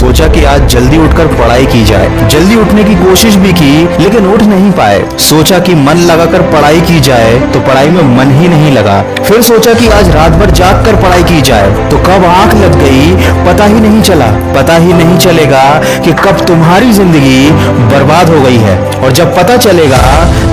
सोचा कि आज जल्दी उठकर पढ़ाई की जाए। जल्दी उठने की कोशिश भी की लेकिन उठ नहीं पाए। सोचा कि मन लगाकर पढ़ाई की जाए तो पढ़ाई में मन ही नहीं लगा। फिर सोचा कि आज रात भर जाग कर पढ़ाई की जाए तो कब आंख लग गई पता ही नहीं चला। पता ही नहीं चलेगा कि कब तुम्हारी जिंदगी बर्बाद हो गई है, और जब पता चलेगा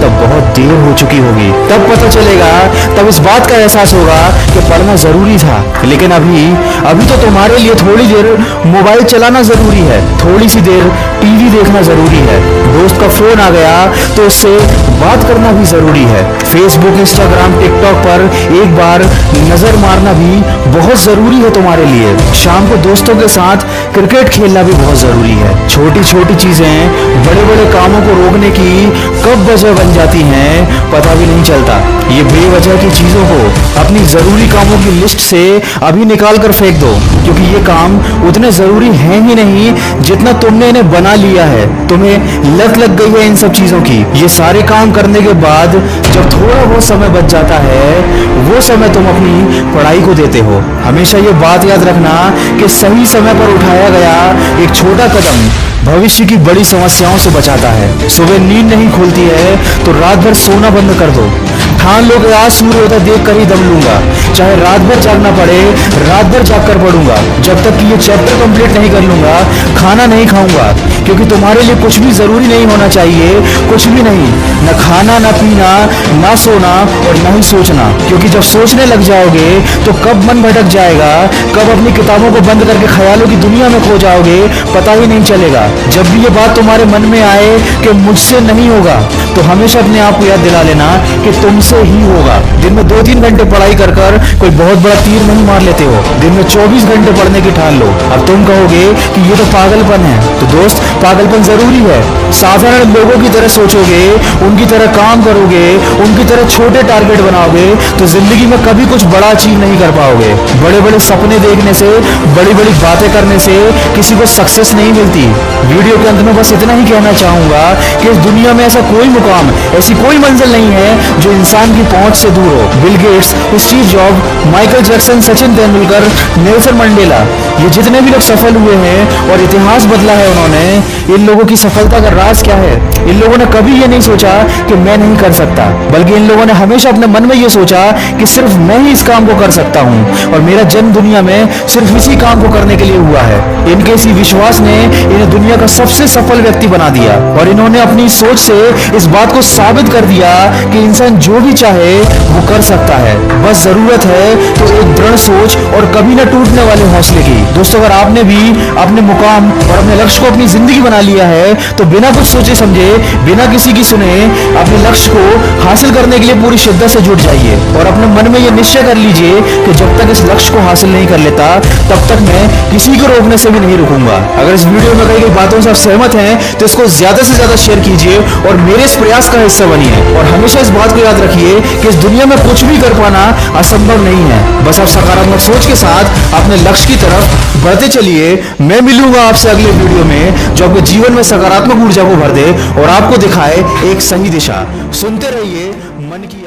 तब बहुत देर हो चुकी होगी। तब पता चलेगा, तब इस बात का एहसास होगा कि पढ़ना जरूरी था। लेकिन अभी तो तुम्हारे लिए थोड़ी देर मोबाइल चलाना जरूरी है, थोड़ी सी देर टीवी देखना जरूरी है, दोस्त का फोन आ गया तो उससे बात करना भी जरूरी है, फेसबुक, इंस्टाग्राम, टिकटॉक पर एक बार नजर मारना भी बहुत जरूरी है तुम्हारे लिए। शाम को दोस्तों के साथ क्रिकेट खेलना भी बहुत जरूरी है। छोटी छोटी चीजें बड़े बड़े कामों को रोकने की कब वजह बन जाती हैं पता भी नहीं चलता। ये बेवजह की चीजों को अपनी जरूरी कामों की लिस्ट से अभी निकाल कर फेंक दो, क्योंकि ये काम उतने जरूरी हैं ही नहीं जितना तुमने इन्हें बना लिया है। तुम्हें लत लग गई है इन सब चीजों की। ये सारे काम करने के बाद जब थोड़ा बहुत समय बच जाता है वो समय तुम अपनी पढ़ाई को देते हो। हमेशा ये बात याद रखना कि सही समय पर उठाया गया एक छोटा कदम भविष्य की बड़ी समस्याओं से बचाता है। सुबह नींद नहीं खुलती है तो रात भर सोना बंद कर दो। ठान लो कि आज सूर्योदय देख कर ही दम लूंगा, चाहे रात भर जागना पड़े, रात भर जाग कर पढ़ूंगा। जब तक कि ये चैप्टर कंप्लीट नहीं कर लूंगा खाना नहीं खाऊंगा, क्योंकि तुम्हारे लिए कुछ भी जरूरी नहीं होना चाहिए, कुछ भी नहीं, न खाना, न पीना, न सोना और न ही सोचना। क्योंकि जब सोचने लग जाओगे तो कब मन भटक जाएगा, कब अपनी किताबों को बंद करके ख्यालों की दुनिया में खो जाओगे पता ही नहीं चलेगा। जब भी ये बात तुम्हारे मन में आए कि मुझसे नहीं होगा तो हमेशा अपने आप को याद दिला लेना कि तुमसे ही होगा। दिन में 2-3 घंटे पढ़ाई कर कोई बहुत बड़ा तीर नहीं मार लेते हो। दिन में 24 घंटे पढ़ने की ठान लो। अब तुम कहोगे कि ये तो पागलपन है, तो दोस्त पागलपन जरूरी है। साधारण लोगों की तरह सोचोगे, उनकी तरह काम करोगे, उनकी तरह छोटे टारगेट बनाओगे तो जिंदगी में कभी कुछ बड़ा अचीव नहीं कर पाओगे। बड़े बड़े सपने देखने से, बड़ी बड़ी बातें करने से किसी को सक्सेस नहीं मिलती। वीडियो के अंत में बस इतना ही कहना चाहूंगा कि इस दुनिया में ऐसा कोई मुकाम, ऐसी कोई मंजिल नहीं है जो इंसान की पहुंच से दूर हो। Bill Gates, Steve job, Michael Jackson, Sachin Tendulkar, Nelson Mandela, ये जितने भी लोग सफल हुए हैं और इतिहास बदला है उन्होंने, इन लोगों की सफलता का राज क्या है? इन लोगों ने कभी ये नहीं सोचा कि मैं नहीं कर सकता, बल्कि इन लोगों ने हमेशा अपने मन में ये सोचा कि सिर्फ मैं ही इस काम को कर सकता हूँ और मेरा जन्म दुनिया में सिर्फ इसी काम को करने के लिए हुआ है। इनके इसी विश्वास ने इन्हें दुनिया का सबसे सफल व्यक्ति बना दिया और इन्होंने अपनी सोच से इस बात को साबित कर दिया कि इंसान जो भी चाहे वो कर सकता है। बस जरूरत है तो एक दृढ़ सोच और कभी न टूटने वाले हौसले की। दोस्तों, अगर आपने भी अपने मुकाम और अपने लक्ष्य को अपनी जिंदगी बना लिया है तो बिना कुछ सोचे समझे, बिना किसी की सुने अपने लक्ष्य को हासिल करने के लिए पूरी शिद्दत से जुट जाइए और अपने मन में ये निश्चय कर लीजिए कि जब तक इस लक्ष्य को हासिल नहीं कर लेता तब तक मैं किसी को रोकने से भी नहीं रुकूंगा। अगर इस वीडियो में कही गई बातों से आप सहमत हैं तो इसको ज्यादा से ज्यादा शेयर कीजिए और मेरे इस प्रयास का हिस्सा बनिए। और हमेशा इस बात को याद रखिए कि इस दुनिया में कुछ भी कर पाना असंभव नहीं है। बस आप सकारात्मक सोच के साथ अपने लक्ष्य की तरफ बढ़ते चलिए। मैं मिलूंगा आपसे अगले वीडियो में जो आपके जीवन में सकारात्मक ऊर्जा को भर दे और आपको दिखाए एक सही दिशा। सुनते रहिए मन की